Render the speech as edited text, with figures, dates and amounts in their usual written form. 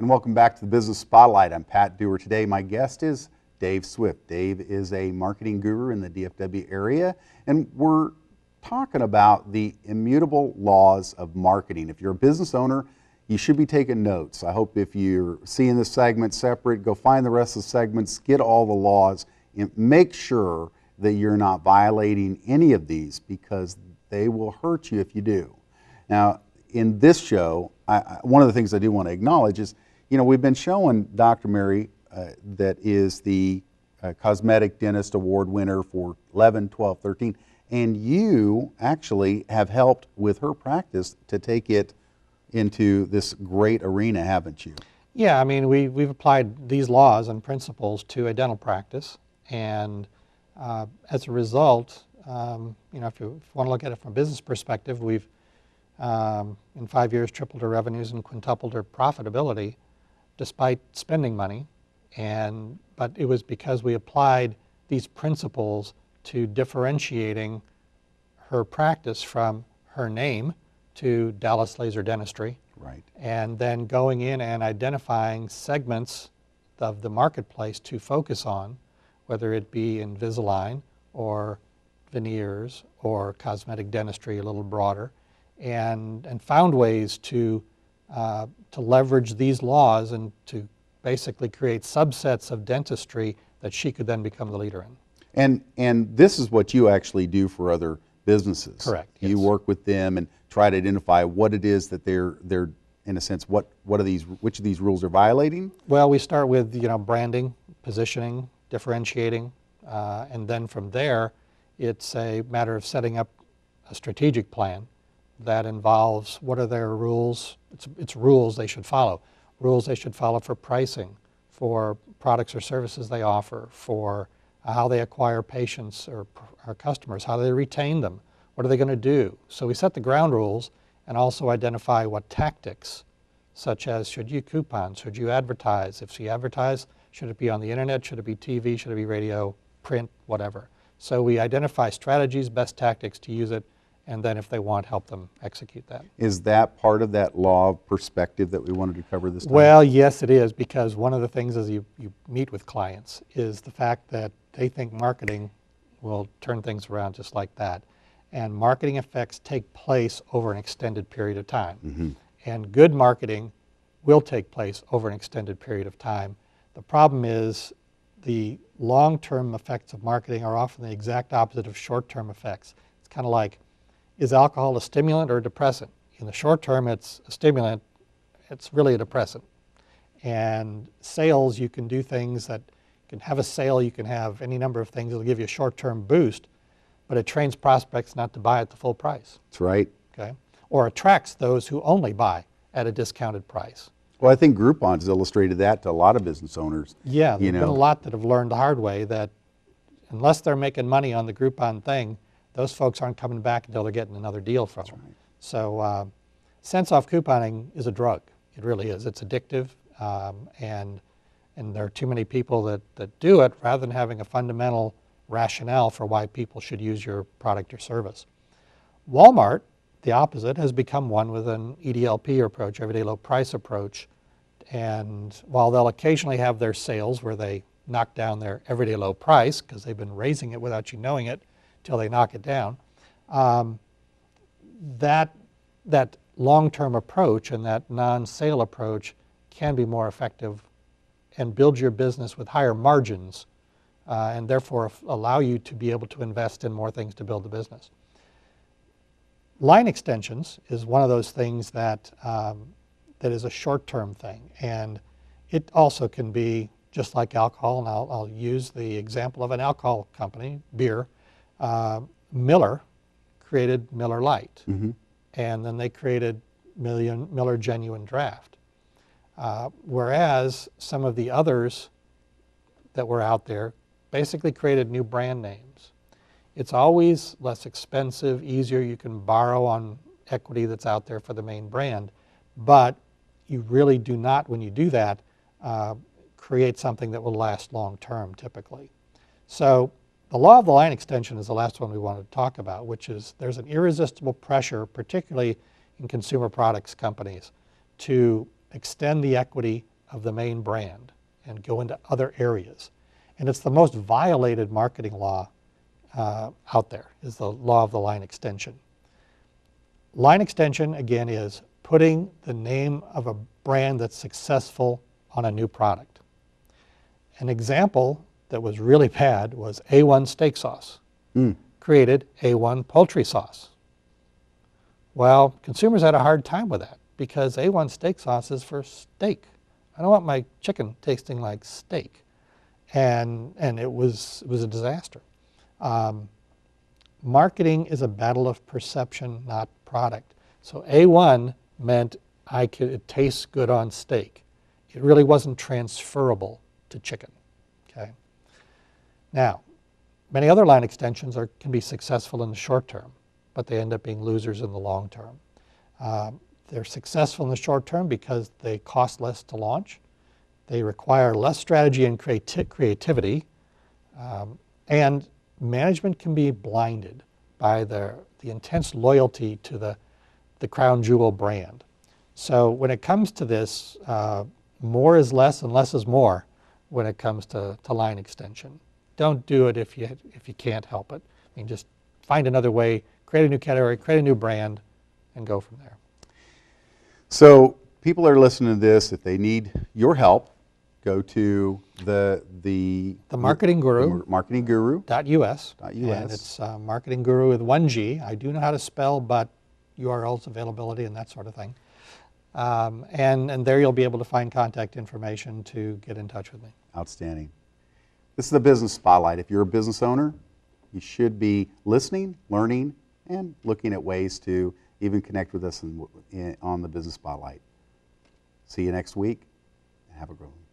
And welcome back to the Business Spotlight. I'm Pat Dewar. Today my guest is Dave Swift. Dave is a marketing guru in the DFW area, and we're talking about the immutable laws of marketing. If you're a business owner, you should be taking notes. I hope if you're seeing this segment separate, go find the rest of the segments, get all the laws, and make sure that you're not violating any of these, because they will hurt you if you do. Now, in this show, one of the things I do want to acknowledge is, we've been showing Dr. Mary, that is the Cosmetic Dentist Award winner for 11, 12, 13, and you actually have helped with her practice to take it into this great arena, haven't you? Yeah, I mean, we've applied these laws and principles to a dental practice, and as a result, if you want to look at it from a business perspective, we've in 5 years tripled our revenues and quintupled our profitability despite spending money. But it was because we applied these principles to differentiating her practice from her name to Dallas Laser Dentistry. Right. And then going in and identifying segments of the marketplace to focus on, whether it be Invisalign or veneers or cosmetic dentistry a little broader, and found ways to leverage these laws and to basically create subsets of dentistry that she could then become the leader in. And this is what you actually do for other businesses. Correct. You yes. work with them and try to identify what it is that they're in a sense, which of these rules are violating? Well, we start with branding, positioning, differentiating, and then from there, it's a matter of setting up a strategic plan that involves what are their rules. It's rules they should follow. Rules they should follow for pricing, for products or services they offer, for how they acquire patients or customers, how they retain them, what are they going to do. So we set the ground rules and also identify what tactics, such as should you coupon, should you advertise, if you advertise, should it be on the internet, should it be TV, should it be radio, print, whatever. So we identify strategies, best tactics to use it, and then if they want, help them execute that. Is that part of that law of perspective that we wanted to cover this time? Well, yes it is, because one of the things as you meet with clients is the fact that they think marketing will turn things around just like that. And marketing effects take place over an extended period of time. Mm-hmm. And good marketing will take place over an extended period of time. The problem is the long-term effects of marketing are often the exact opposite of short-term effects. It's kind of like, is alcohol a stimulant or a depressant? In the short term, it's a stimulant. It's really a depressant. And sales, you can do things that you can have a sale, you can have any number of things that'll give you a short-term boost, but it trains prospects not to buy at the full price. That's right. Okay? Or attracts those who only buy at a discounted price. Well, I think Groupon's illustrated that to a lot of business owners. Yeah, there's been a lot that have learned the hard way that unless they're making money on the Groupon thing, those folks aren't coming back until they're getting another deal from them. Right. So cents-off couponing is a drug. It really is. It's addictive, and there are too many people that do it rather than having a fundamental rationale for why people should use your product or service. Walmart, the opposite, has become one with an EDLP approach, everyday low price approach. And while they'll occasionally have their sales where they knock down their everyday low price because they've been raising it without you knowing it till they knock it down, that long-term approach and that non-sale approach can be more effective and build your business with higher margins and therefore allow you to be able to invest in more things to build the business. Line extensions is one of those things that is a short-term thing, and it also can be just like alcohol, and I'll use the example of an alcohol company, beer. Miller created Miller Lite, Mm-hmm. and then they created Miller Genuine Draft. Whereas some of the others that were out there basically created new brand names. It's always less expensive, easier. You can borrow on equity that's out there for the main brand, but you really do not, when you do that, create something that will last long term typically. So the law of the line extension is the last one we wanted to talk about, which is there's an irresistible pressure, particularly in consumer products companies, to extend the equity of the main brand and go into other areas. And it's the most violated marketing law out there, is the law of the line extension. Line extension, again, is putting the name of a brand that's successful on a new product. An example that was really bad was A1 steak sauce. Created A1 poultry sauce. Well, consumers had a hard time with that because A1 steak sauce is for steak. I don't want my chicken tasting like steak. And it was a disaster. Marketing is a battle of perception, not product. So A1 meant it tastes good on steak. It really wasn't transferable to chicken. Okay. Now, many other line extensions can be successful in the short term, but they end up being losers in the long term. They're successful in the short term because they cost less to launch. They require less strategy and creativity, and management can be blinded by the intense loyalty to the crown jewel brand. So when it comes to this, more is less and less is more when it comes to line extension. Don't do it if you can't help it. I mean, just find another way, create a new category, create a new brand, and go from there. So people are listening to this. If they need your help, go to the Marketing Guru. Marketing Guru. .us. And it's Marketing Guru with one G. I do know how to spell, but URLs availability and that sort of thing. And there you'll be able to find contact information to get in touch with me. Outstanding. This is the Business Spotlight. If you're a business owner, you should be listening, learning, and looking at ways to even connect with us on the Business Spotlight. See you next week. Have a good one.